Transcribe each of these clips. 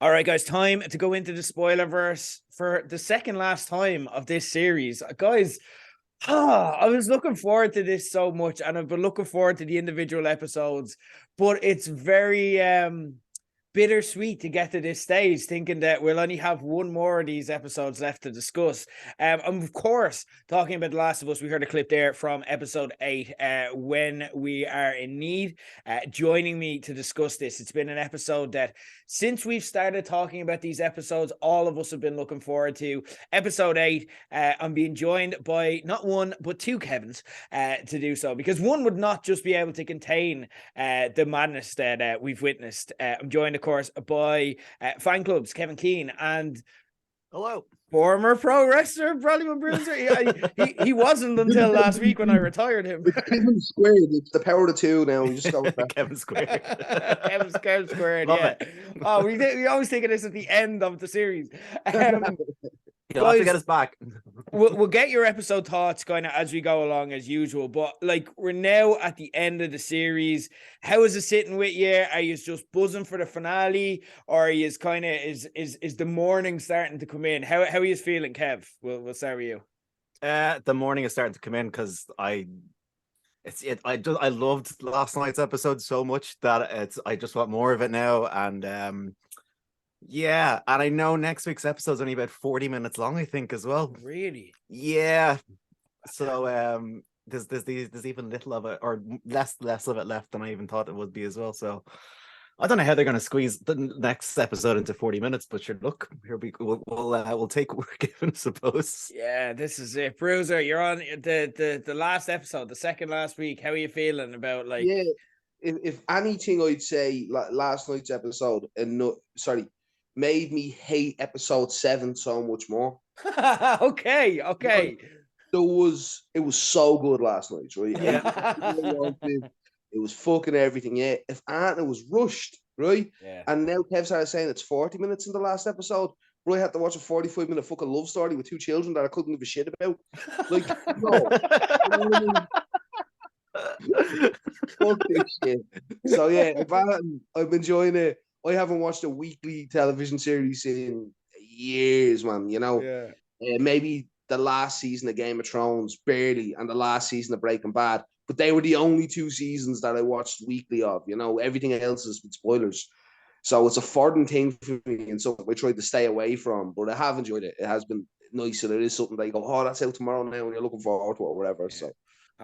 All right, guys, time to go into the spoilerverse for the second last time of this series. Guys, I was looking forward to this so much, and I've been looking forward to the individual episodes, but it's very bittersweet to get to this stage, thinking that we'll only have one more of these episodes left to discuss. Of course, talking about The Last of Us, we heard a clip there from episode 8, When We Are in Need. Joining me to discuss this, it's been an episode that since we've started talking about these episodes, all of us have been looking forward to. Episode 8, I'm being joined by not one, but two Kevins to do so, because one would not just be able to contain the madness that we've witnessed. I'm joined, of course, by fan clubs, Kevin Keane and hello, former pro wrestler Bradley Bruiser. He wasn't until last week when I retired him. It's Kevin squared. It's the power of the two now. We just go with that. Kevin squared. Kevin squared. Love yeah. it. Oh, we always think of this at the end of the series. You'll have to get us back. We'll get your episode thoughts kind of as we go along as usual, but like we're now at the end of the series. How is it sitting with you? Are you just buzzing for the finale, or are you kind of is the morning starting to come in? How are you feeling, Kev? We'll start with you. The morning is starting to come in because I loved last night's episode so much that I just want more of it now, and yeah, and I know next week's episode's only about 40 minutes long, I think, as well. Really? Yeah. So there's even little of it, or less of it left than I even thought it would be as well. So I don't know how they're going to squeeze the next episode into 40 minutes, but sure, look, we'll take what we're given, I suppose. Yeah, this is it. Bruiser, you're on the last episode, the second last week. How are you feeling about like? Yeah, if anything, I'd say last night's episode made me hate episode 7 so much more. Okay. It was so good last night, right? Yeah. It was fucking everything. Yeah, if it was rushed, right? Yeah. And now Kev started saying it's 40 minutes in the last episode. Bro, I had to watch a 45-minute fucking love story with two children that I couldn't give a shit about. Like, no. Fuck this shit. So yeah, I'm enjoying it. I haven't watched a weekly television series in years, man. You know, maybe the last season of Game of Thrones, barely, and the last season of Breaking Bad. But they were the only 2 seasons that I watched weekly of. You know, everything else is with spoilers. So it's a foreign thing for me, and so I tried to stay away from. But I have enjoyed it. It has been nice, and it is something that you go, oh, that's out tomorrow now, and you're looking forward to it or whatever. So,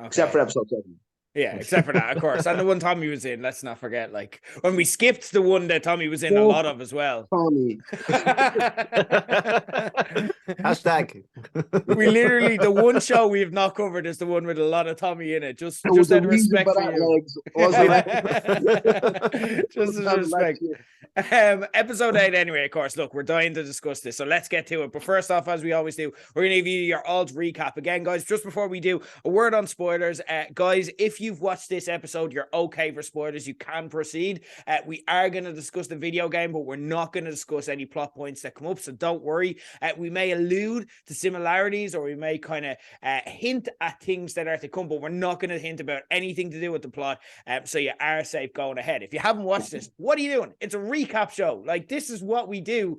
except for episode 7. Yeah, except for that, of course. And the one Tommy was in, let's not forget, like, when we skipped the one that Tommy was in a lot of as well. Tommy. Hashtag. We literally, the one show we have not covered is the one with a lot of Tommy in it. Just out of respect for you. Just as respect. Episode 8 anyway, of course. Look, we're dying to discuss this, so let's get to it. But first off, as we always do, we're going to give you your alt recap. Again, guys, just before we do, a word on spoilers. Guys, if you've watched this episode, you're okay for spoilers. You can proceed. We are going to discuss the video game, but we're not going to discuss any plot points that come up, so don't worry. We may allude to similarities, or we may kind of hint at things that are to come, but we're not going to hint about anything to do with the plot, so you are safe going ahead. If you haven't watched this, what are you doing? It's a recap show. Like, this is what we do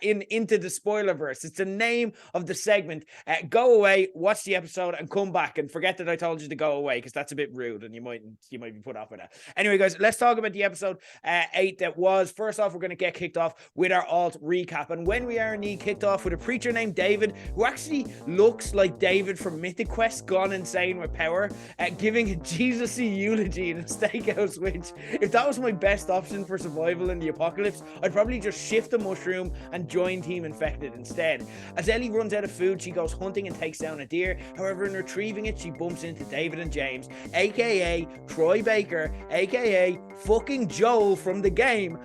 into the spoilerverse. It's the name of the segment. Go away, watch the episode, and come back, and forget that I told you to go away, because that's a bit rude, and you might be put off with that. Anyway, guys, let's talk about the episode 8 that was. First off, we're going to get kicked off with our alt recap, and When We Are in Need kicked off with a preacher named David, who actually looks like David from Mythic Quest gone insane with power, giving a Jesus-y eulogy in a steakhouse, which, if that was my best option for survival in the apocalypse, I'd probably just shift the mushroom and join Team Infected instead. As Ellie runs out of food, she goes hunting and takes down a deer. However, in retrieving it, she bumps into David and James, aka Troy Baker, aka fucking Joel from the game.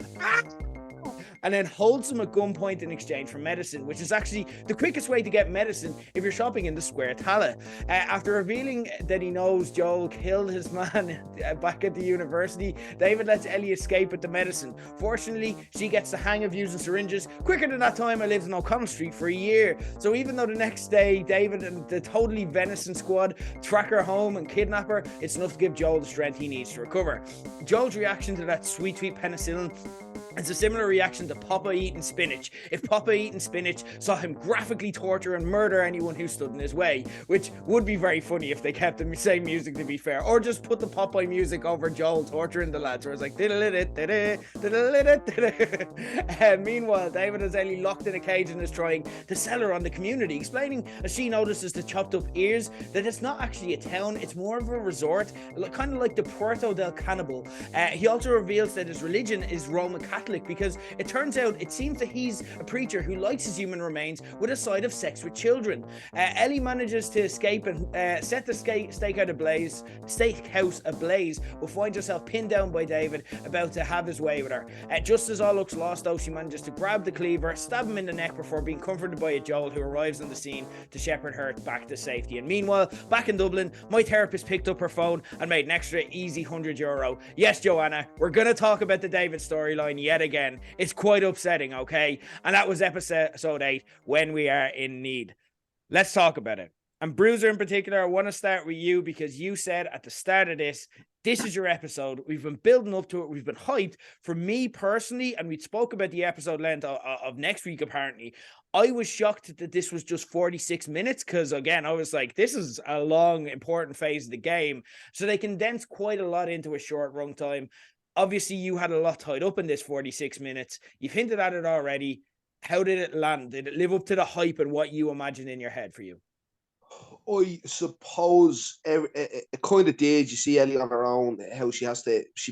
And then holds him at gunpoint in exchange for medicine, which is actually the quickest way to get medicine if you're shopping in the Square Tala. After revealing that he knows Joel killed his man back at the university, David lets Ellie escape with the medicine. Fortunately, she gets the hang of using syringes quicker than that time I lived in O'Connell Street for a year. So even though the next day David and the totally venison squad track her home and kidnap her, it's enough to give Joel the strength he needs to recover. Joel's reaction to that sweet penicillin It's a similar reaction to Papa eating spinach. If Papa eating spinach saw him graphically torture and murder anyone who stood in his way, which would be very funny if they kept the same music, to be fair, or just put the Popeye music over Joel torturing the lads, where it's like meanwhile, David has Ellie locked in a cage and is trying to sell her on the community, explaining as she notices the chopped up ears that it's not actually a town, it's more of a resort, kind of like the Puerto del Cannibal. He also reveals that his religion is Roman Catholic, because it turns out it seems that he's a preacher who likes his human remains with a side of sex with children. Ellie manages to escape and set the steakhouse ablaze, but finds herself pinned down by David, about to have his way with her. Just as all looks lost, though, she manages to grab the cleaver, stab him in the neck before being comforted by a Joel, who arrives on the scene to shepherd her back to safety. And meanwhile, back in Dublin, my therapist picked up her phone and made an extra easy €100. Yes, Joanna, we're going to talk about the David storyline yet again. It's quite upsetting, okay? And that was episode 8, When We Are in Need. Let's talk about it. And Bruiser in particular, I want to start with you, because you said at the start of this is your episode. We've been building up to it. We've been hyped. For me personally, and we spoke about the episode length of next week, apparently, I was shocked that this was just 46 minutes, because again, I was like, this is a long, important phase of the game. So they condense quite a lot into a short run time. Obviously, you had a lot tied up in this 46 minutes. You've hinted at it already. How did it land? Did it live up to the hype and what you imagined in your head for you? I suppose it kind of did. You see Ellie on her own, how she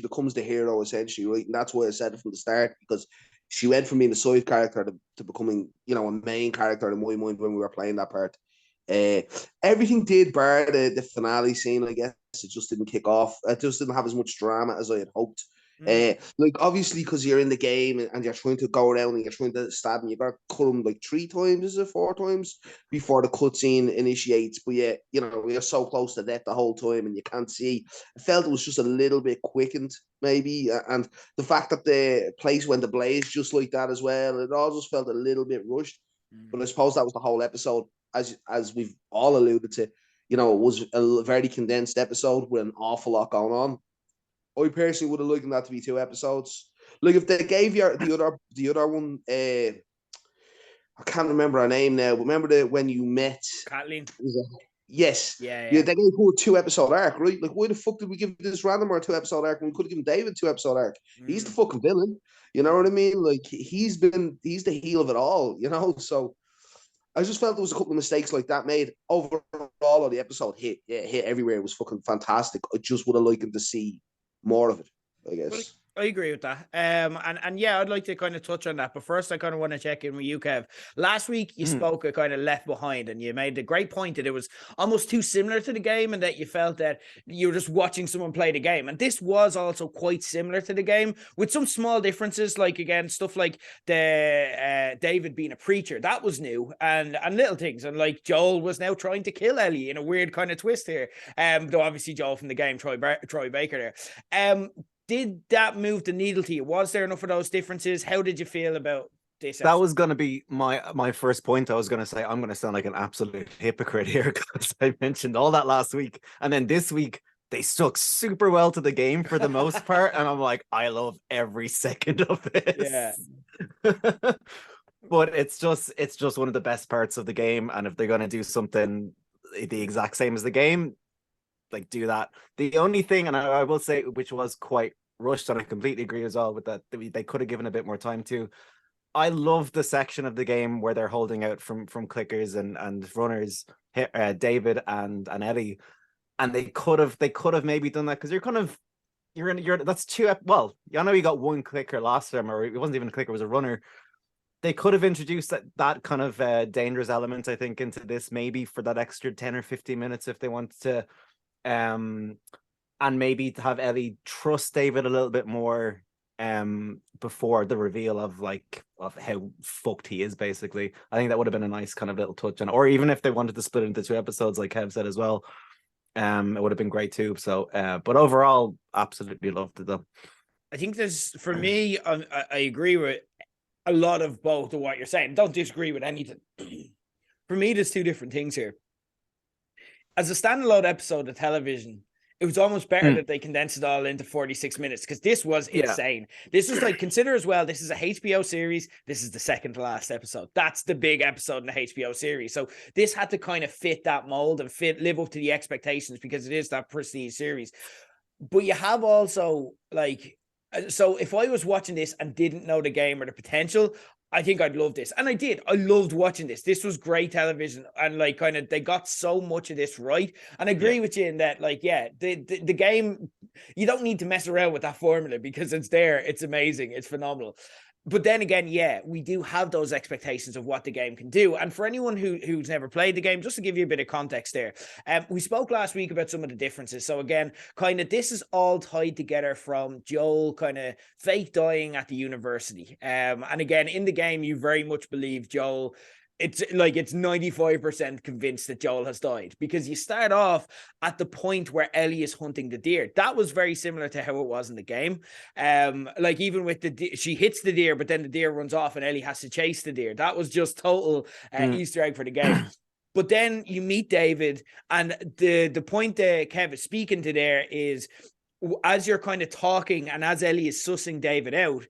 becomes the hero, essentially, right? And that's why I said it from the start, because she went from being a side character to becoming, a main character in my mind when we were playing that part. Everything did bar the finale scene, I guess. It just didn't kick off. It just didn't have as much drama as I had hoped. Like, obviously, because you're in the game and you're trying to go around and you're trying to stab him, you got to cut him like 3 times, is it 4 times, before the cutscene initiates. But yeah, you're so close to death the whole time and you can't see. I felt it was just a little bit quickened, maybe, and the fact that the place went ablaze just like that as well, it all just felt a little bit rushed. But I suppose that was the whole episode, as we've all alluded to. It was a very condensed episode with an awful lot going on. I personally would have liked that to be 2 episodes. Like, if they gave you the other one, I can't remember her name now, but remember when you met Kathleen? Yes. Yeah. They gave her a 2-episode arc, right? Like, why the fuck did we give this random or a 2-episode arc when we could have given David 2-episode arc? He's the fucking villain. You know what I mean? Like, he's the heel of it all, So I just felt there was a couple of mistakes like that made. Overall, the episode hit everywhere. It was fucking fantastic. I just would have liked to see more of it, I guess. I agree with that. And yeah, I'd like to kind of touch on that. But first, I kind of want to check in with you, Kev. Last week, you spoke a kind of Left Behind, and you made the great point that it was almost too similar to the game, and that you felt that you were just watching someone play the game. And this was also quite similar to the game, with some small differences, like, again, stuff like the David being a preacher. That was new, and little things. And like, Joel was now trying to kill Ellie in a weird kind of twist here. Though obviously Joel from the game, Troy Baker there. Did that move the needle to you? Was there enough of those differences? How did you feel about this episode? That was going to be my first point. I was going to say, I'm going to sound like an absolute hypocrite here, because I mentioned all that last week. And then this week, they stuck super well to the game for the most part. And I'm like, I love every second of this. Yeah. But it's just one of the best parts of the game. And if they're going to do something the exact same as the game, like, do that. The only thing, and I will say, which was quite rushed, and I completely agree as well with that, they could have given a bit more time to. I love the section of the game where they're holding out from clickers and runners, David and Eddie, and they could have maybe done that, because that's 2. Well, I know you got 1 clicker last time, or it wasn't even a clicker, it was a runner. They could have introduced that kind of dangerous element, I think, into this, maybe for that extra 10 or 15 minutes if they wanted to. And maybe to have Ellie trust David a little bit more before the reveal of how fucked he is, basically. I think that would have been a nice kind of little touch on, or even if they wanted to split into 2 episodes, like Kev said as well, it would have been great too. So but overall, absolutely loved it though. I think for me, I agree with a lot of both of what you're saying. Don't disagree with anything. For me, there's 2 different things here. As a standalone episode of television, It was almost better that they condensed it all into 46 minutes because this was insane. This was like, consider as well, this is a HBO series. This is the second to last episode. That's the big episode in the HBO series. So this had to kind of fit that mold and live up to the expectations because it is that prestige series. But you have also like, so if I was watching this and didn't know the game or the potential, I think I'd love this. And I did. I loved watching this. This was great television. And like kind of they got so much of this right. And I agree with you in that, like, the game, you don't need to mess around with that formula because it's there. It's amazing. It's phenomenal. But then again, we do have those expectations of what the game can do. And for anyone who's never played the game, just to give you a bit of context there, we spoke last week about some of the differences. So again, kind of this is all tied together from Joel kind of fake dying at the university. And again, in the game, you very much believe Joel. It's like it's 95% convinced that Joel has died because you start off at the point where Ellie is hunting the deer. That was very similar to how it was in the game. Like even with she hits the deer, but then the deer runs off and Ellie has to chase the deer. That was just total Easter egg for the game. But then you meet David, and the point that Kev is speaking to there is as you're kind of talking and as Ellie is sussing David out,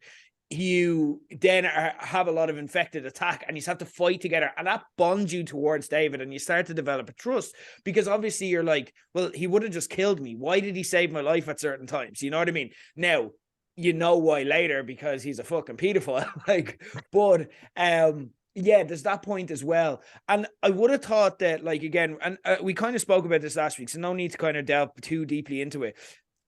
you then have a lot of infected attack and you have to fight together, and that bonds you towards David, and you start to develop a trust because obviously you're like, well, he would have just killed me. Why did he save my life at certain times? You know what I mean? Now, you know why later, because he's a fucking pedophile. Like, but there's that point as well. And I would have thought that, like, again, and we kind of spoke about this last week, so no need to kind of delve too deeply into it.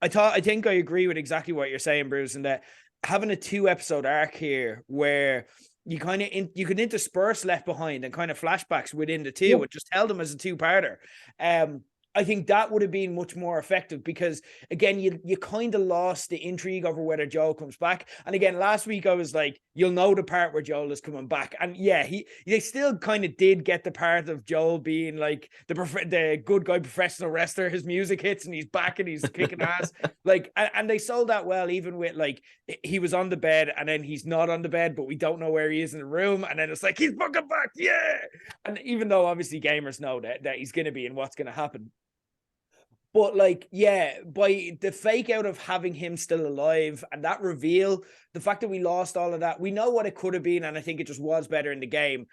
I think I agree with exactly what you're saying, Bruce, and that having a 2-episode arc here where you kind of you can intersperse Left Behind and kind of flashbacks within the two and just tell them as a 2-parter. I think that would have been much more effective because, again, you kind of lost the intrigue over whether Joel comes back. And again, last week I was like, you'll know the part where Joel is coming back. And they still kind of did get the part of Joel being like the good guy professional wrestler. His music hits and he's back and he's kicking ass. Like, and they sold that well, even with like, he was on the bed and then he's not on the bed, but we don't know where he is in the room. And then it's like, he's fucking back. Yeah. And even though obviously gamers know that he's going to be and what's going to happen. But like, by the fake out of having him still alive and that reveal, the fact that we lost all of that, we know what it could have been. And I think it just was better in the game.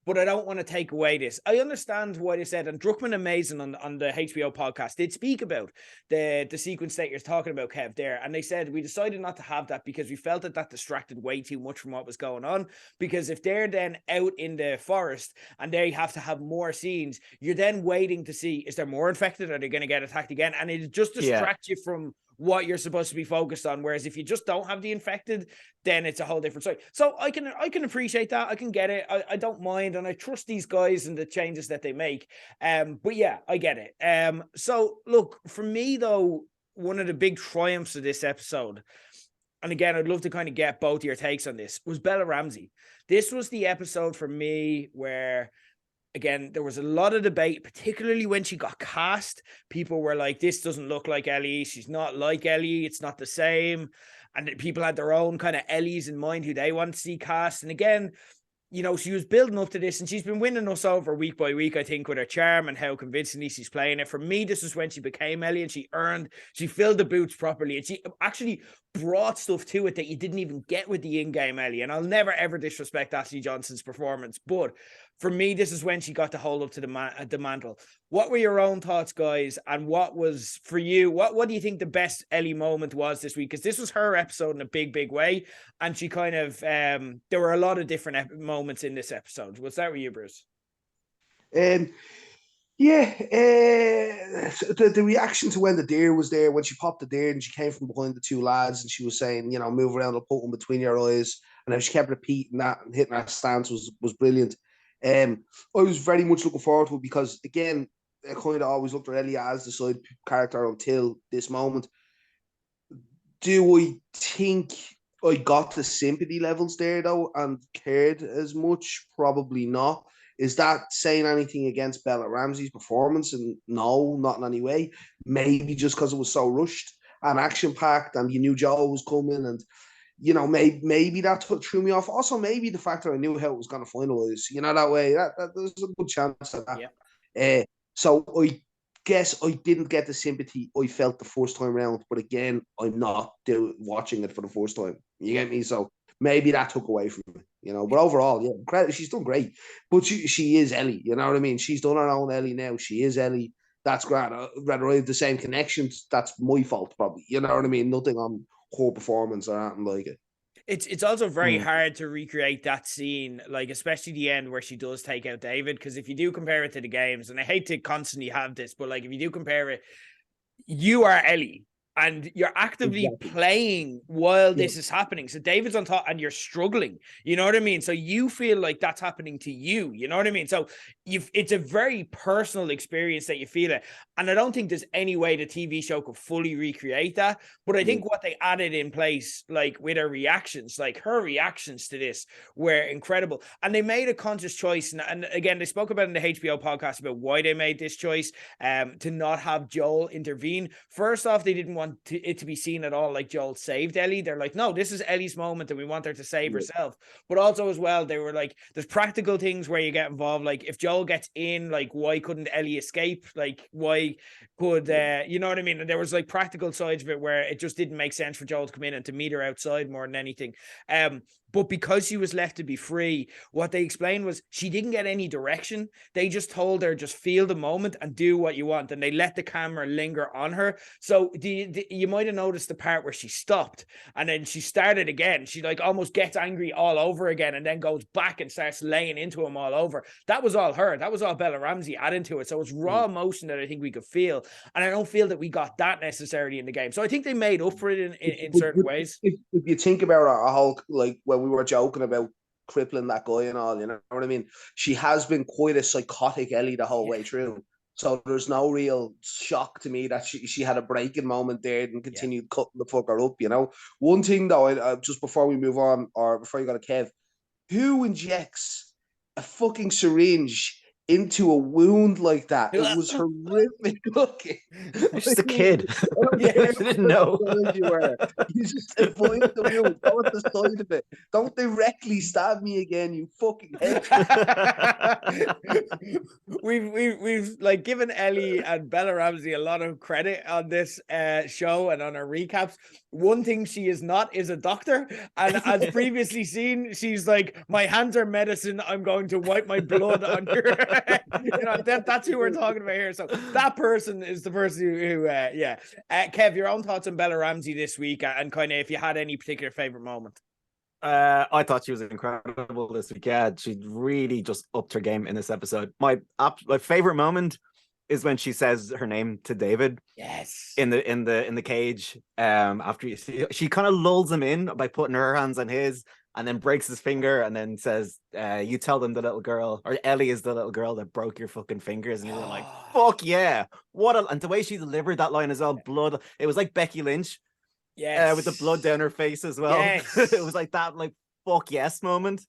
But I don't want to take away this. I understand what they said, and Druckmann and Mason on the HBO podcast did speak about the sequence that you're talking about, Kev, there. And they said, we decided not to have that because we felt that distracted way too much from what was going on. Because if they're then out in the forest and they have to have more scenes, you're then waiting to see, is there more infected? Are they going to get attacked again? And it just distracts you from what you're supposed to be focused on. Whereas if you just don't have the infected, then it's a whole different story. So I can appreciate that. I can get it. I don't mind. And I trust these guys and the changes that they make. But yeah, I get it. So look, for me though, one of the big triumphs of this episode, and again, I'd love to kind of get both your takes on this, was Bella Ramsey. This was the episode for me where, again, there was a lot of debate, particularly when she got cast. People were like, this doesn't look like Ellie. She's not like Ellie. It's not the same. And people had their own kind of Ellies in mind who they want to see cast. And again, you know, she was building up to this and she's been winning us over week by week, I think, with her charm and how convincingly she's playing it. For me, this is when she became Ellie and she filled the boots properly and she actually brought stuff to it that you didn't even get with the in-game Ellie. And I'll never, ever disrespect Ashley Johnson's performance, but for me, this is when she got to hold up to the mantle. What were your own thoughts, guys? And what was, for you, what do you think the best Ellie moment was this week? Because this was her episode in a big, big way. And she kind of, there were a lot of different moments in this episode. What's that with you, Bruce? The reaction to when the deer was there, when she popped the deer and she came from behind the two lads and she was saying, you know, move around, I'll put one between your eyes. And how she kept repeating that and hitting that stance was brilliant. I was very much looking forward to it because, again, I kind of always looked at Ellie as the side character until this moment. Do I think I got the sympathy levels there, though, and cared as much? Probably not. Is that saying anything against Bella Ramsey's performance? And no, not in any way. Maybe just because it was so rushed and action-packed and you knew Joe was coming and, you know, maybe that's what threw me off. Also, maybe the fact that I knew how it was going to finalize, you know, that way, that there's a good chance of that. Yeah. So I guess I didn't get the sympathy I felt the first time around, but again, I'm not watching it for the first time. You get me? So maybe that took away from it, you know. But overall, yeah, she's done great. But she is Ellie, you know what I mean? She's done her own Ellie now. She is Ellie. That's great. Rather I have the same connections. That's my fault, probably. You know what I mean? Nothing on her performance or anything like it. It's also very hard to recreate that scene, like especially the end where she does take out David, because if you do compare it to the games, and I hate to constantly have this, but like if you do compare it, you are Ellie and you're actively playing while this is happening. So David's on top and you're struggling, you know what I mean? So you feel like that's happening to you, you know what I mean? So it's a very personal experience that you feel it. And I don't think there's any way the TV show could fully recreate that. But I think what they added in place, like with her reactions, like her reactions to this were incredible. And they made a conscious choice. And again, they spoke about in the HBO podcast about why they made this choice to not have Joel intervene. First off, they didn't want it to be seen at all like Joel saved Ellie. They're like, no, this is Ellie's moment and we want her to save herself. But also as well, they were like, there's practical things where you get involved. Like if Joel gets in, like why couldn't Ellie escape? Like why could, you know what I mean? And there was like practical sides of it where it just didn't make sense for Joel to come in and to meet her outside more than anything. But because she was left to be free, what they explained was she didn't get any direction. They just told her, just feel the moment and do what you want. And they let the camera linger on her. So you might have noticed the part where she stopped and then she started again. She like almost gets angry all over again and then goes back and starts laying into him all over. That was all her. That was all Bella Ramsey adding to it. So it's raw emotion that I think we could feel. And I don't feel that we got that necessarily in the game. So I think they made up for it in certain ways. If you think about our whole, like when we were joking about crippling that guy and all, you know what I mean? She has been quite a psychotic Ellie the whole way through. So there's no real shock to me that she had a breaking moment there and continued cutting the fucker up, you know? One thing though, just before we move on, or before you go to Kev, who injects a fucking syringe into a wound like that? It was horrific looking. Just a kid. I didn't know. You were. You just avoid the wound. Go at the side of it. Don't directly stab me again, you fucking head. we've like given Ellie and Bella Ramsey a lot of credit on this show and on our recaps. One thing she is not is a doctor, and as previously seen, she's like, my hands are medicine, I'm going to wipe my blood on your you know, that's who we're talking about here. So that person is the person who Kev, your own thoughts on Bella Ramsey this week, and kind of if you had any particular favorite moment. I thought she was incredible this week. Yeah, she really just upped her game in this episode. My favorite moment is when she says her name to David. Yes. In the cage. After she kind of lulls him in by putting her hands on his, and then breaks his finger, and then says, "You tell them the little girl, or Ellie is the little girl that broke your fucking fingers." And you were like, "Fuck yeah!" And the way she delivered that line as well, blood. It was like Becky Lynch. Yes. With the blood down her face as well. Yes. It was like that, like fuck yes moment.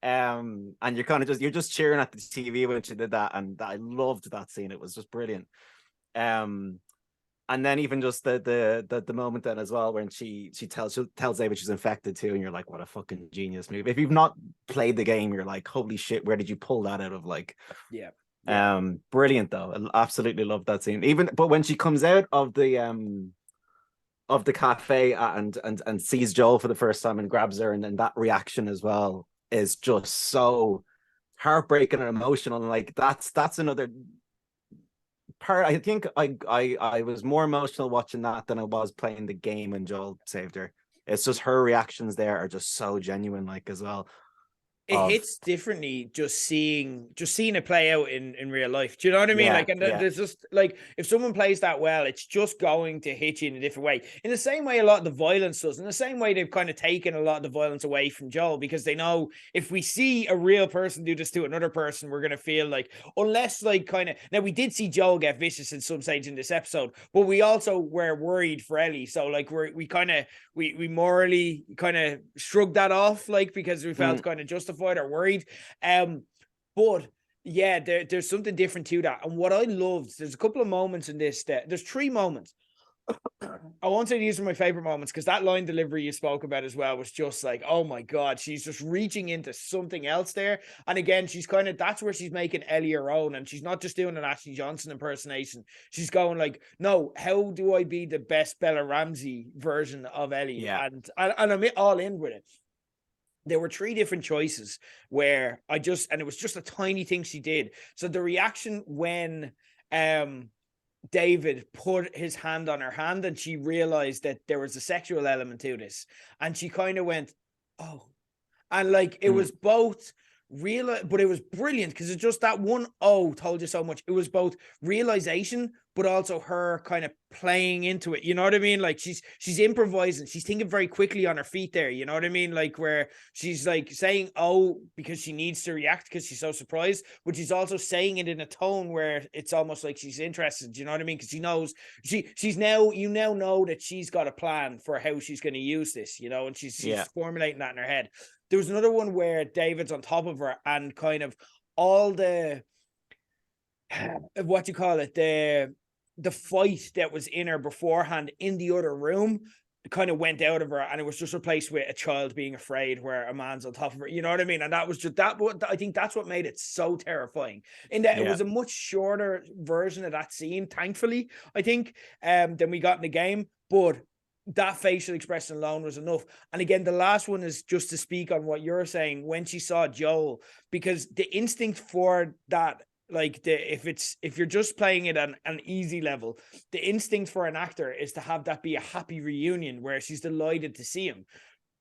And you're kind of just cheering at the TV when she did that, and I loved that scene. It was just brilliant. And then even just the moment then as well when she tells David she's infected too, and you're like, what a fucking genius move. If you've not played the game, you're like, holy shit, where did you pull that out of? Like, brilliant though. I absolutely loved that scene. But when she comes out of the cafe and sees Joel for the first time and grabs her, and then that reaction as well is just so heartbreaking and emotional. And like that's another part. I think I was more emotional watching that than I was playing the game when Joel saved her. It's just her reactions there are just so genuine, like as well. It hits differently just seeing it play out in real life. Do you know what I mean? Like, and there's just like, if someone plays that well, it's just going to hit you in a different way. In the same way a lot of the violence does, in the same way they've kind of taken a lot of the violence away from Joel, because they know if we see a real person do this to another person, we're going to feel like, unless like kind of, now we did see Joel get vicious at some stage in this episode, but we also were worried for Ellie. So like we morally kind of shrugged that off, like, because we felt kind of justified or worried. But yeah, there's something different to that. And what I loved, there's a couple of moments in this, there's three moments. I won't say these are my favorite moments because that line delivery you spoke about as well was just like, oh my God, she's just reaching into something else there. And again, she's kind of, that's where she's making Ellie her own. And she's not just doing an Ashley Johnson impersonation. She's going like, no, how do I be the best Bella Ramsey version of Ellie? Yeah. And I'm all in with it. There were 3 different choices where and it was just a tiny thing she did. So the reaction when, David put his hand on her hand and she realized that there was a sexual element to this, and she kind of went, oh, and like it was both real, but it was brilliant because it's just that one told you so much. It was both realization but also her kind of playing into it, you know what I mean? Like she's improvising, she's thinking very quickly on her feet there, you know what I mean? Like where she's like saying because she needs to react because she's so surprised, but she's also saying it in a tone where it's almost like she's interested, you know what I mean? Because she knows she's now, you now know that she's got a plan for how she's going to use this, you know, and she's formulating that in her head. There was another one where David's on top of her and kind of all the what you call it, the fight that was in her beforehand in the other room kind of went out of her, and it was just replaced with a child being afraid where a man's on top of her, you know what I mean? And that was just that. I think that's what made it so terrifying, in that it was a much shorter version of that scene, thankfully, I think, than we got in the game, but that facial expression alone was enough. And again, the last one is just to speak on what you're saying when she saw Joel, because the instinct for that, like if you're just playing it on an easy level, the instinct for an actor is to have that be a happy reunion where she's delighted to see him.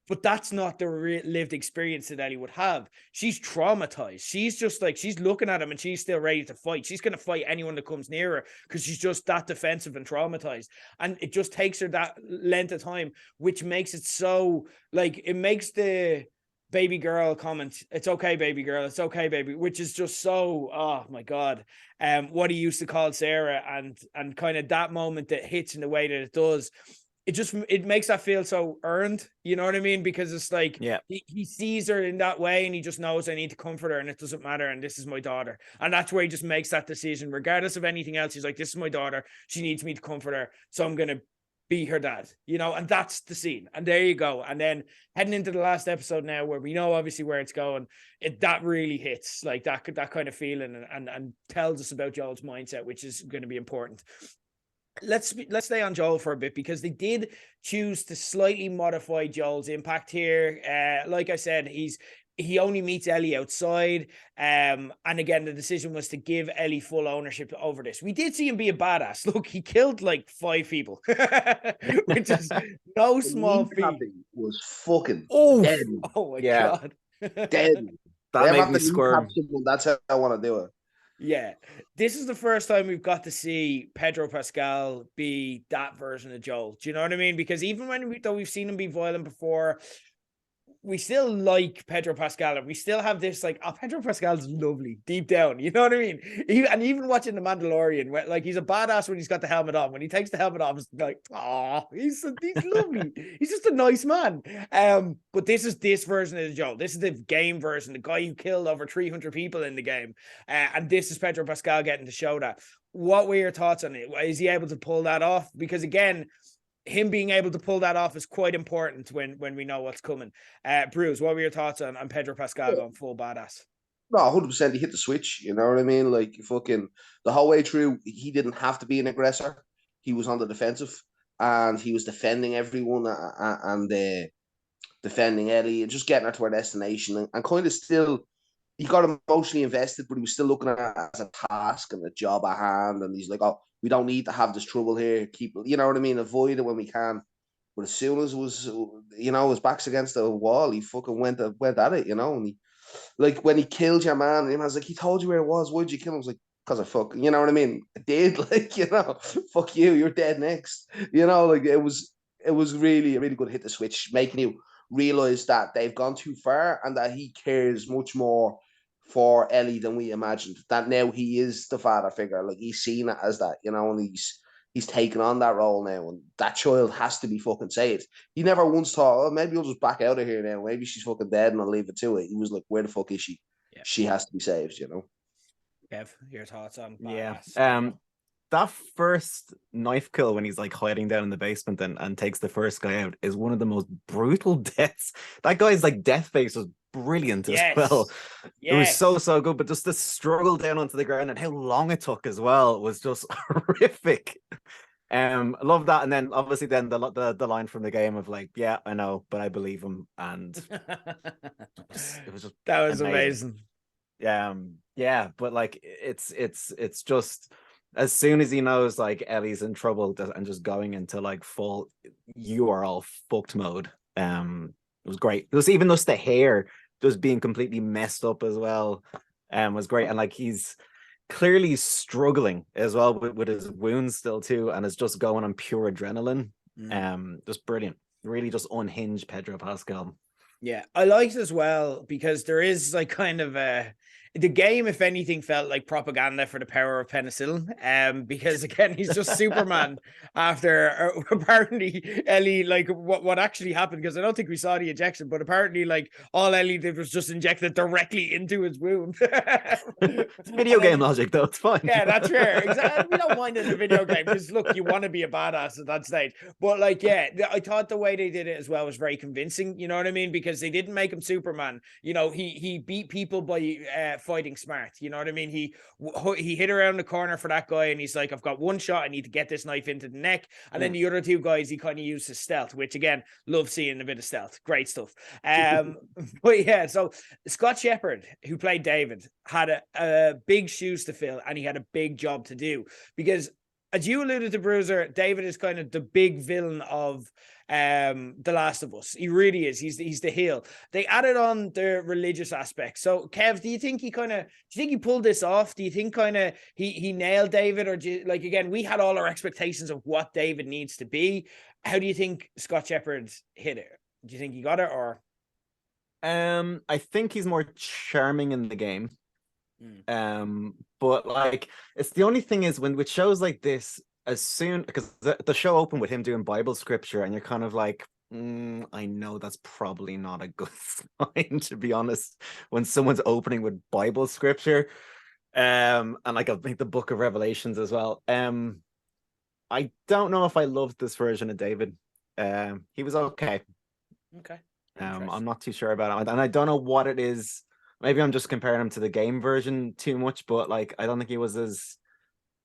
But that's not the lived experience that Ellie would have. She's traumatized. She's just like, she's looking at him and she's still ready to fight. She's going to fight anyone that comes near her because she's just that defensive and traumatized. And it just takes her that length of time, which makes it so, like, it makes the baby girl comment, it's okay, baby girl, it's okay, baby, which is just so, oh my God, what he used to call Sarah, and kind of that moment that hits in the way that it does, it makes that feel so earned, you know what I mean? Because it's like, he sees her in that way and he just knows, I need to comfort her and it doesn't matter, and this is my daughter. And that's where he just makes that decision regardless of anything else. He's like, this is my daughter, she needs me to comfort her, so I'm gonna be her dad, you know. And that's the scene, and there you go. And then heading into the last episode now, where we know obviously where it's going, that really hits, like that kind of feeling, and tells us about Joel's mindset, which is going to be important. Let's stay on Joel for a bit, because they did choose to slightly modify Joel's impact here. Like I said, he only meets Ellie outside. And again, the decision was to give Ellie full ownership over this. We did see him be a badass. Look, he killed like 5 people, which is no small feat. Was fucking dead. Oh my God. Dead. That made me squirm. That's how I want to do it. Yeah, this is the first time we've got to see Pedro Pascal be that version of Joel. Do you know what I mean? Because even when we've seen him be violent before, we still like Pedro Pascal, and we still have this like, oh, Pedro Pascal's lovely deep down, you know what I mean? Even watching The Mandalorian, where, like, he's a badass when he's got the helmet on. When he takes the helmet off, it's like, oh, he's lovely. He's just a nice man. But this is this version of Joel. This is the game version, the guy who killed over 300 people in the game, and this is Pedro Pascal getting to show that. What were your thoughts on it? Is he able to pull that off? Because again, him being able to pull that off is quite important when we know what's coming. Bruce, what were your thoughts on Pedro Pascal going full badass? No, 100%. He hit the switch. You know what I mean? Like, fucking the whole way through, he didn't have to be an aggressor. He was on the defensive, and he was defending everyone and defending Ellie and just getting her to her destination, and kind of still, he got emotionally invested, but he was still looking at it as a task and a job at hand. And he's like, oh, we don't need to have this trouble here. Keep, you know what I mean? Avoid it when we can. But as soon as it was, you know, his back's against the wall, he fucking went at it, you know. And he, like, when he killed your man, and I was like, he told you where it was. Why'd you kill him? I was like, because I fucking, you know what I mean? I did, like, you know, fuck you, you're dead next. You know, like, it was really a really good hit the switch, making you realize that they've gone too far and that he cares much more for Ellie than we imagined. That now he is the father figure, like, he's seen it as that, you know, and he's taken on that role now, and that child has to be fucking saved. He never once thought, oh, maybe we'll just back out of here now. Maybe she's fucking dead and I'll leave it to it. He was like, where the fuck is she? Yeah. She has to be saved, you know? Kev, your thoughts on badass? Yeah. that first knife kill when he's like hiding down in the basement and takes the first guy out is one of the most brutal deaths. That guy's like death face was brilliant as well. It was so good, but just the struggle down onto the ground and how long it took as well was just horrific. I love that, and then obviously then the line from the game of like, yeah, I know, but I believe him, and it was just that was amazing. Yeah, but like it's just as soon as he knows like Ellie's in trouble and just going into like full you are all fucked mode. It was great. It was even just the hair just being completely messed up as well. Was great, and like he's clearly struggling as well with his wounds still too, and is just going on pure adrenaline. Just brilliant. Really just unhinged Pedro Pascal. Yeah, I liked as well because there is like kind of the game, if anything, felt like propaganda for the power of penicillin. Because again, he's just Superman after apparently Ellie, like what actually happened, because I don't think we saw the injection, but apparently like all Ellie did was just inject it directly into his wound. It's video game logic though, it's fine. Yeah, that's fair. Exactly. We don't mind in a video game because look, you want to be a badass at that stage. But like, yeah, I thought the way they did it as well was very convincing. You know what I mean? Because they didn't make him Superman. You know, he beat people by fighting smart. You know what I mean? He hit around the corner for that guy, and he's like, I've got one shot. I need to get this knife into the neck. And then the other two guys, he kind of used his stealth, which again, love seeing a bit of stealth. Great stuff. But yeah, so Scott Shepherd, who played David, had a big shoes to fill, and he had a big job to do because, as you alluded to, Bruiser, David is kind of the big villain of The Last of Us. He really is. He's the heel. They added on the religious aspect. So, Kev, do you think he pulled this off? Do you think kind of he nailed David, or do you, like, again, we had all our expectations of what David needs to be. How do you think Scott Shepherd hit it? Do you think he got it, or? I think he's more charming in the game. But like it's the only thing is when with shows like this, as soon because the show opened with him doing Bible scripture, and you're kind of like, I know that's probably not a good sign, to be honest, when someone's opening with Bible scripture. And like I think the Book of Revelations as well. I don't know if I loved this version of David. He was okay. I'm not too sure about him, and I don't know what it is. Maybe I'm just comparing him to the game version too much, but like I don't think he was as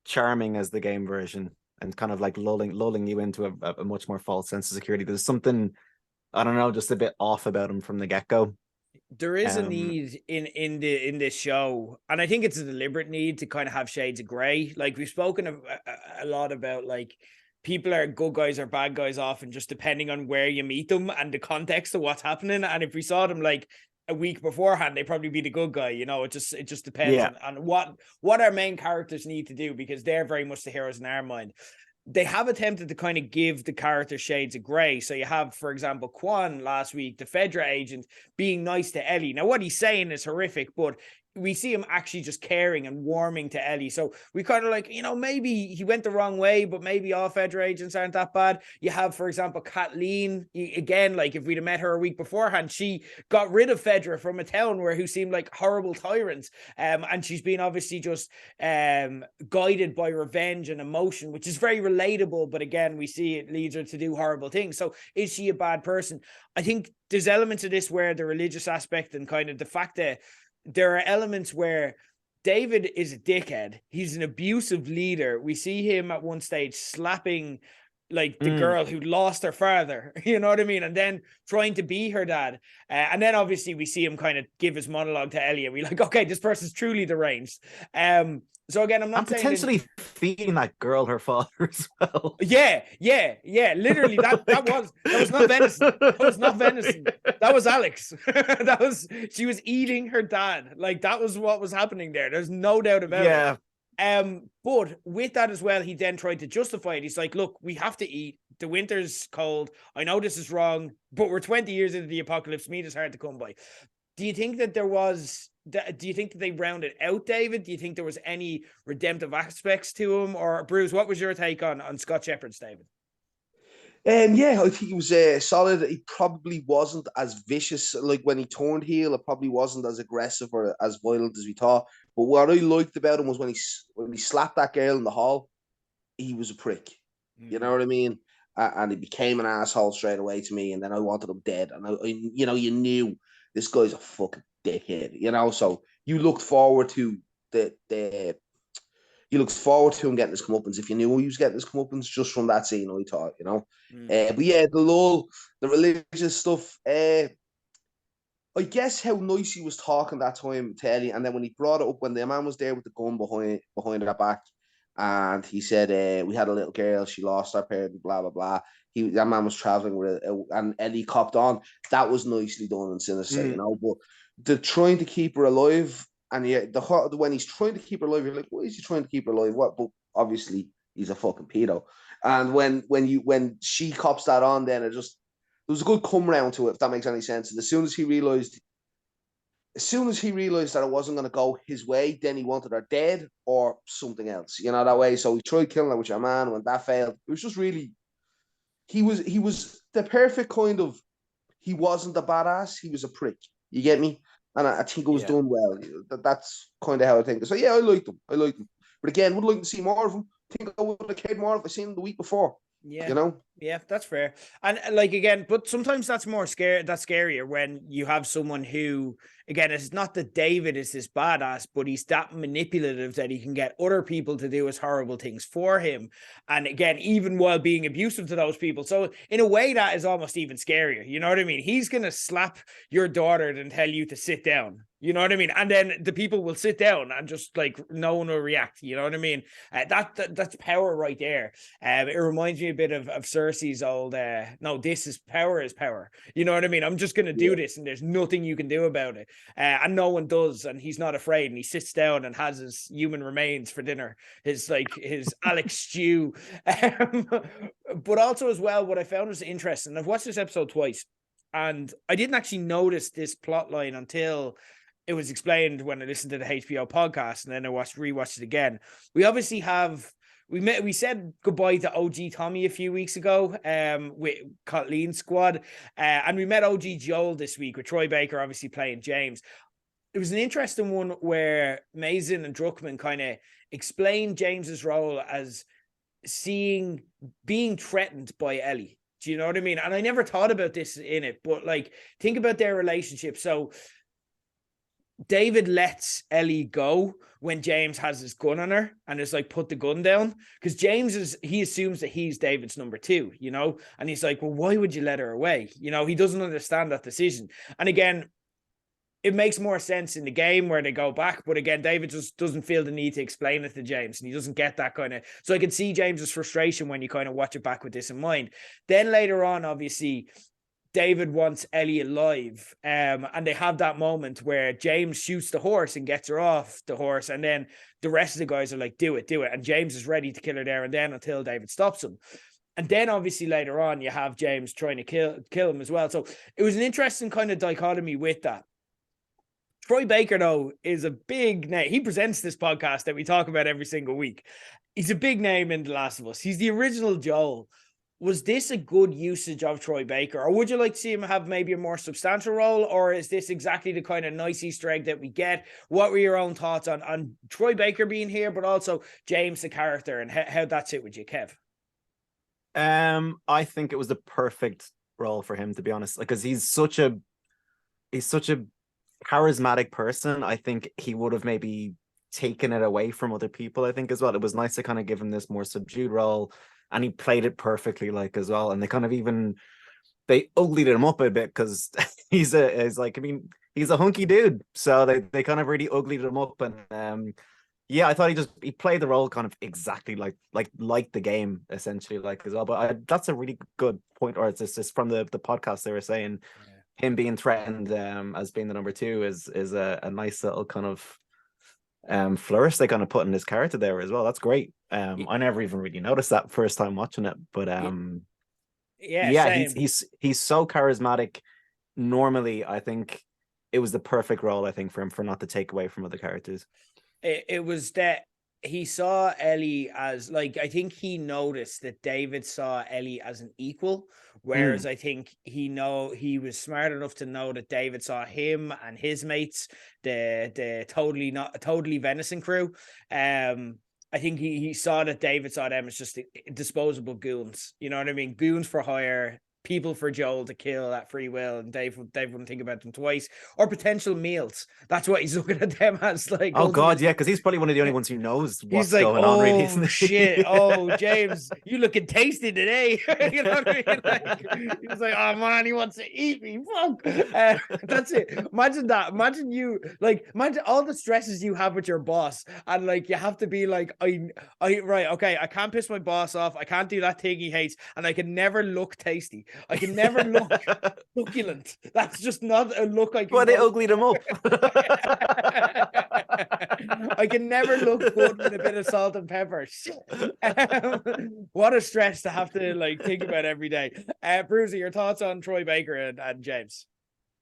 charming as the game version, and kind of like lulling you into a much more false sense of security. There's something, I don't know, just a bit off about him from the get-go. There is a need in this show, and I think it's a deliberate need to kind of have shades of gray. Like we've spoken a lot about like people are good guys or bad guys often just depending on where you meet them and the context of what's happening. And if we saw them like a week beforehand, they'd probably be the good guy. You know, it just depends on what our main characters need to do, because they're very much the heroes in our mind. They have attempted to kind of give the character shades of gray. So you have, for example, Quan last week, the Fedra agent, being nice to Ellie. Now, what he's saying is horrific, but we see him actually just caring and warming to Ellie. So we kind of like, you know, maybe he went the wrong way, but maybe all Fedra agents aren't that bad. You have, for example, Kathleen. Again, like if we'd have met her a week beforehand, she got rid of Fedra from a town who seemed like horrible tyrants. And she's been obviously just guided by revenge and emotion, which is very relatable. But again, we see it leads her to do horrible things. So is she a bad person? I think there's elements of this where the religious aspect and kind of the fact that there are elements where David is a dickhead. He's an abusive leader. We see him at one stage slapping like the girl who lost her father, you know what I mean? And then trying to be her dad. And then obviously we see him kind of give his monologue to Ellie, and we're like, okay, this person's truly deranged. So again, I'm not saying potentially feeding that girl her father as well. Yeah. Literally, that was not venison. That was not venison. That was Alex. She was eating her dad. Like that was what was happening there. There's no doubt about it. But with that as well, he then tried to justify it. He's like, look, we have to eat. The winter's cold. I know this is wrong, but we're 20 years into the apocalypse. Meat is hard to come by. Do you think that do you think that they rounded out David? Do you think there was any redemptive aspects to him? Or Bruce, what was your take on Scott Shepherd's David? Yeah, I think it was solid. He probably wasn't as vicious. Like when he turned heel, it probably wasn't as aggressive or as violent as we thought. But what I liked about him was when he slapped that girl in the hall. he was a prick. You know what I mean? And he became an asshole straight away to me, and then I wanted him dead. And you knew this guy's a fucking dickhead. So you looked forward to you looked forward to him getting his comeuppance if you knew he was getting his comeuppance just from that scene. I thought. But yeah, the religious stuff. I guess how nice he was talking that time to Ellie, and then when he brought it up when the man was there with the gun behind her back, and he said, "We had a little girl, she lost her parent, blah blah blah." That man was traveling with it, and Ellie copped on. That was nicely done and sinister, But the trying to keep her alive, and yeah, when he's trying to keep her alive, you're like, "Why is he trying to keep her alive?" What? But obviously, he's a fucking pedo. And when she cops that on, then there was a good come round to it, if that makes any sense. And as soon as he realized that it wasn't going to go his way, then he wanted her dead or something else, that way. So he tried killing her with your man. When that failed, it was just really, he was the perfect kind of, he wasn't a badass, he was a prick. You get me? And I think it was done well. That's kind of how I think. So yeah, I liked him. But again, would like to see more of him. I think I would have cared more if I seen him the week before. Yeah. Yeah, that's fair. And again, but sometimes that's more scary. That's scarier when you have someone who, again, it's not that David is this badass, but he's that manipulative that he can get other people to do his horrible things for him. And again, even while being abusive to those people. So in a way, that is almost even scarier. You know what I mean? He's going to slap your daughter and tell you to sit down. You know what I mean? And then the people will sit down and just no one will react. You know what I mean? That's power right there. It reminds me a bit of Cersei's old, no, this is power. You know what I mean? I'm just going to do this and there's nothing you can do about it. And no one does. And he's not afraid. And he sits down and has his human remains for dinner. His Alex stew. But also as well, what I found was interesting. I've watched this episode twice and I didn't actually notice this plot line until it was explained when I listened to the HBO podcast, and then I rewatched it again. We obviously we said goodbye to OG Tommy a few weeks ago with Kathleen's squad, and we met OG Joel this week with Troy Baker obviously playing James. It was an interesting one where Mazin and Druckmann kind of explained James's role as being threatened by Ellie. Do you know what I mean? And I never thought about this in it, but think about their relationship. So David lets Ellie go when James has his gun on her and is put the gun down, because he assumes that he's David's number 2, and he's like, well, why would you let her away? He doesn't understand that decision. And again, it makes more sense in the game where they go back, but again, David just doesn't feel the need to explain it to James, and he doesn't get that kind of, so I can see James's frustration when you kind of watch it back with this in mind. Then later on, obviously, David wants Ellie alive, and they have that moment where James shoots the horse and gets her off the horse, and then the rest of the guys are like, do it, and James is ready to kill her there and then until David stops him. And then obviously later on you have James trying to kill him as well. So it was an interesting kind of dichotomy with that. Troy Baker, though, is a big name. He presents this podcast that we talk about every single week. He's a big name in The Last of Us. He's the original Joel. Was this a good usage of Troy Baker, or would you like to see him have maybe a more substantial role, or is this exactly the kind of nice Easter egg that we get? What were your own thoughts on Troy Baker being here, but also James the character, and how that sit with you, Kev? I think it was the perfect role for him, to be honest, because he's such a charismatic person. I think he would have maybe taken it away from other people, I think, as well. It was nice to kind of give him this more subdued role. And he played it perfectly, as well. And they kind of they uglied him up a bit because he's a hunky dude. So they kind of really uglied him up. And yeah, I thought he played the role kind of exactly like the game, essentially, as well. But that's a really good point. Or it's just from the podcast, they were saying him being threatened as being the number 2 is a nice little kind of flourish they kind of put in his character there as well. That's great. I never even really noticed that first time watching it, but he's so charismatic. Normally, I think it was the perfect role, I think, for him, for not to take away from other characters. It was that he saw Ellie as, I think he noticed that David saw Ellie as an equal, whereas I think he was smart enough to know that David saw him and his mates, the totally venison crew, I think he saw that David saw them as just disposable goons. You know what I mean? Goons for hire, people for Joel to kill at free will, and Dave wouldn't think about them twice, or potential meals. That's what he's looking at them as. Like, oh god, yeah, because he's probably one of the only ones who knows what's like, going on, really, isn't he? Shit, oh James, you looking tasty today. You know what I mean? Like, he's like, oh man, he wants to eat me. Fuck. That's it. Imagine that. Imagine you, like, imagine all the stresses you have with your boss, and like you have to be like, I right, okay, I can't piss my boss off, I can't do that thing he hates, and I can never look tasty. I can never look succulent. That's just not a look I can. Well, they uglied him up. I can never look good with a bit of salt and pepper. What a stress to have to like think about every day. Bruiser, your thoughts on Troy Baker and James?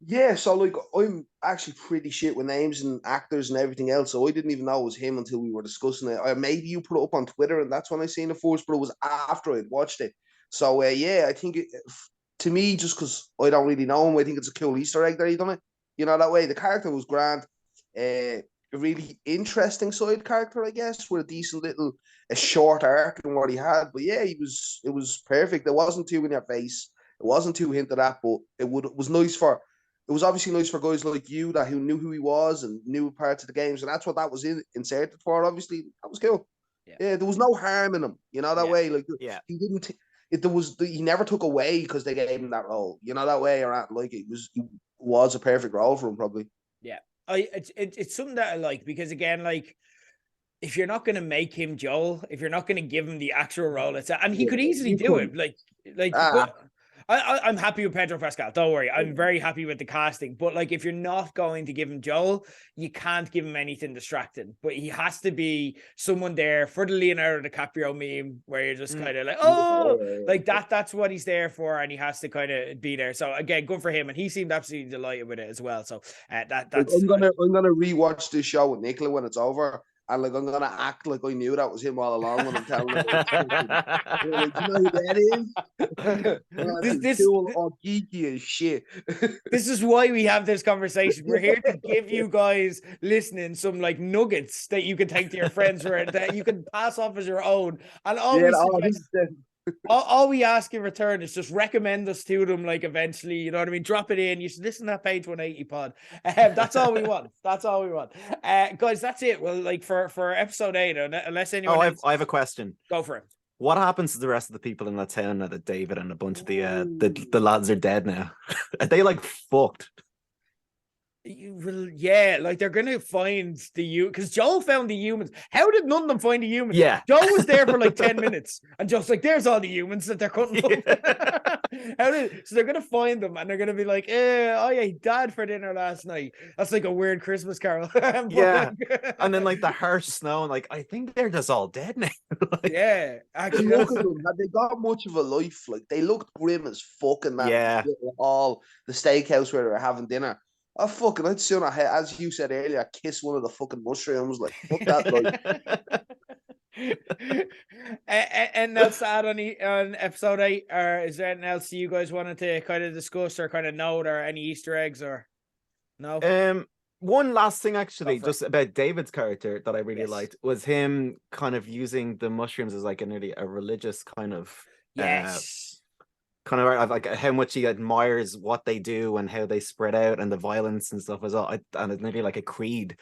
Yeah, so like I'm actually pretty shit with names and actors and everything else, so I didn't even know it was him until we were discussing it. Maybe you put it up on Twitter, and that's when I seen it first, but it was after I'd watched it. So yeah, I think to me, just because I don't really know him, I think it's a cool Easter egg that he done it. You know, that way the character was grand. A really interesting side character, I guess, with a decent little a short arc in what he had. But yeah, it was perfect. It wasn't too in your face. It wasn't too hinted at, but it was nice for. It was obviously nice for guys like you who knew who he was and knew parts of the games, and that's what that was inserted for. Obviously, that was cool. Yeah, there was no harm in him. You know that way. Like, he didn't. He never took away because they gave him that role. You know that way, or like it was a perfect role for him, probably. Yeah, it's something that I like, because again, like, if you're not going to make him Joel, if you're not going to give him the actual role, and he could easily do it, but I'm happy with Pedro Pascal. Don't worry. I'm very happy with the casting. But like, if you're not going to give him Joel, you can't give him anything distracting. But he has to be someone there for the Leonardo DiCaprio meme, where you're just kind of like, oh, like that's what he's there for, and he has to kind of be there. So again, good for him, and he seemed absolutely delighted with it as well. So that's. I'm gonna rewatch this show with Nicola when it's over. And like, I'm gonna act like I knew that was him all along when I'm telling him. Like, do you know who that is? This cool or geeky as shit. This is why we have this conversation. We're here to give you guys listening some like nuggets that you can take to your friends, or that you can pass off as your own. And always, all we ask in return is just recommend us to them, like, eventually, you know what I mean? Drop it in. You should listen to that Page 180 pod. That's all we want. That's all we want. Guys, that's it. Well, like, for episode 8, unless anyone I have a question. Go for it. What happens to the rest of the people in that town now that David and a bunch of the lads are dead now? Are they like fucked? Yeah, like, they're gonna find because Joel found the humans. How did none of them find the humans? Yeah, Joel was there for like 10 minutes, and Joel's like, "There's all the humans that they're cutting up." So they're gonna find them, and they're gonna be like, "I ate Dad for dinner last night." That's like a weird Christmas carol. Yeah, and then like the harsh snow, and like, I think they're just all dead now. Like, yeah, actually, look at them. They got much of a life. Like, they looked grim as fucking that. Yeah, all the steakhouse where they were having dinner. Oh, fucking, I'd sooner, as you said earlier, kiss one of the fucking mushrooms. Like, fuck that. Like. And that's sad on episode 8. Or is there anything else you guys wanted to kind of discuss or kind of note, or any Easter eggs, or no? One last thing, actually, just about David's character that I really liked was him kind of using the mushrooms as like a religious kind of kind of like how much he admires what they do and how they spread out and the violence and stuff as well. And it's maybe like a creed.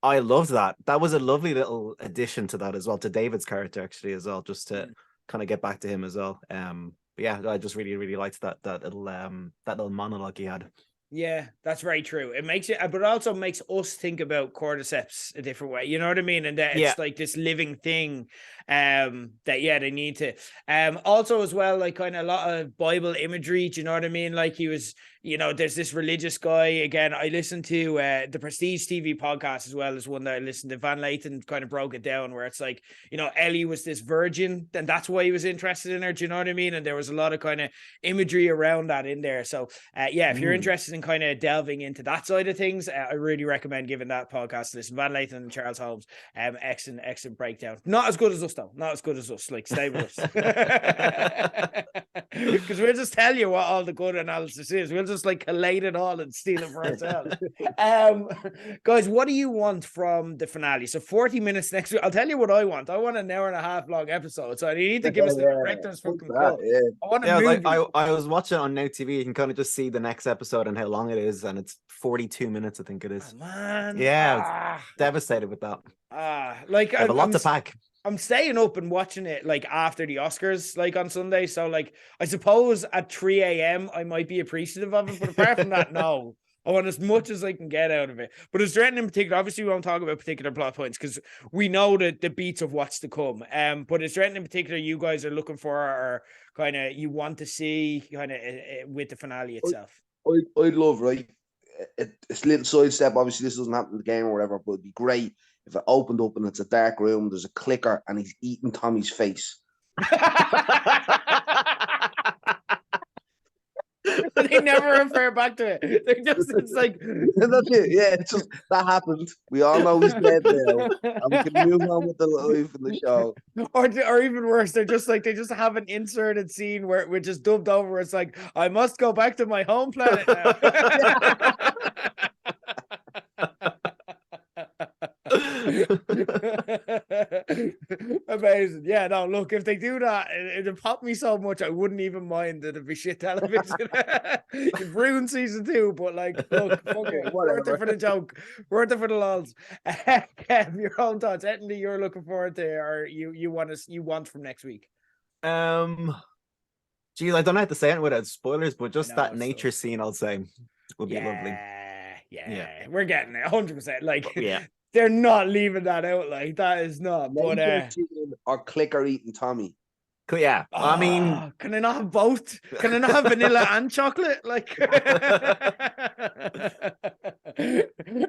I loved that. That was a lovely little addition to that as well, to David's character actually as well, just to kind of get back to him as well. But yeah, I just really, really liked that little monologue he had. Yeah, that's very true. It makes it, but it also makes us think about cordyceps a different way. You know what I mean? And that it's like this living thing that they need to also as well, like, kind of a lot of Bible imagery. Do you know what I mean? Like, he was, you know, there's this religious guy. Again, I listened to the Prestige TV podcast as well as one that I listened to. Van Lathan kind of broke it down, where it's like, you know, Ellie was this virgin, and that's why he was interested in her. Do you know what I mean? And there was a lot of kind of imagery around that in there. So if you're interested in kind of delving into that side of things, I really recommend giving that podcast a listen. Van Lathan and Charles Holmes, excellent breakdown. Not as good as us though. Not as good as us. Like, stay with us, because we'll just tell you what all the good analysis is. We'll just just like collate it all and steal it for ourselves. Guys, what do you want from the finale? So 40 minutes next week. I'll tell you what I want. I want an hour and a half long episode. So you need to give us the director's fucking cut. Yeah. I want a movie. I was watching on Now TV. You can kind of just see the next episode and how long it is, and it's 42 minutes, I think it is. Oh, man. Yeah, devastated with that. Like I have a lot to pack. I'm staying up and watching it like after the Oscars, like on Sunday. So like, I suppose at 3 a.m. I might be appreciative of it, but apart from that, no. I want as much as I can get out of it. But as Drenton in particular, obviously we won't talk about particular plot points because we know the beats of what's to come. But as Drenton in particular, you guys are looking for, or kind of you want to see kind of with the finale itself. I'd love, right? It's a little sidestep. Obviously, this doesn't happen in the game or whatever, but it'd be great if it opened up and it's a dark room, there's a clicker, and he's eating Tommy's face. They never refer back to it. It's like that's it. Yeah, it's just that happened. We all know he's dead now, and we can move on with the life in the show. Or even worse, they just have an inserted scene where which is dubbed over. It's like, I must go back to my home planet now. Amazing. Yeah, no, look, if they do that, it'd pop me so much I wouldn't even mind that it'd be shit television. You've ruined season 2, but like, look, fuck it. Worth it for the joke, worth it for the lols. Kev, your own thoughts. Anything you're looking forward to, or you want from next week? Geez, I don't have to say it without spoilers, but just that nature scene, I'll say, would be lovely. Yeah, we're getting it 100%. Like, yeah. They're not leaving that out. Like, that is not. But or clicker eating Tommy. Yeah, I mean, can I not have both? Can I not have vanilla and chocolate? Like,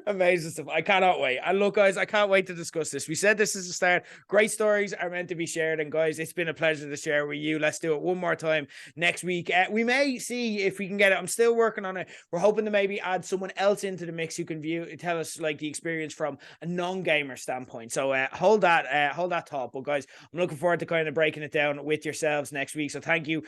amazing stuff. I cannot wait. And look, guys, I can't wait to discuss this. We said this is the start. Great stories are meant to be shared, and guys, it's been a pleasure to share with you. Let's do it one more time next week. We may see if we can get it. I'm still working on it. We're hoping to maybe add someone else into the mix who can tell us like the experience from a non-gamer standpoint. So hold that thought. But guys, I'm looking forward to kind of breaking it down with yourselves next week. So thank you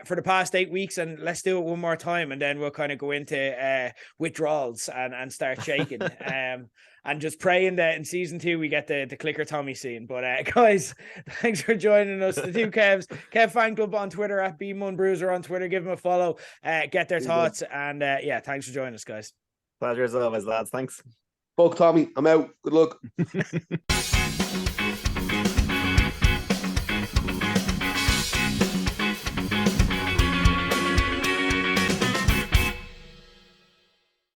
for the past 8 weeks, and let's do it one more time, and then we'll kind of go into withdrawals and start shaking and just praying that in season 2 we get the clicker Tommy scene. But guys, thanks for joining us. The two Kevs, Kev Fan Club on Twitter, at BMunBruiser on Twitter. Give them a follow, get their thoughts, and yeah, thanks for joining us, guys. Pleasure as always, lads. Thanks. Fuck Tommy, I'm out. Good luck.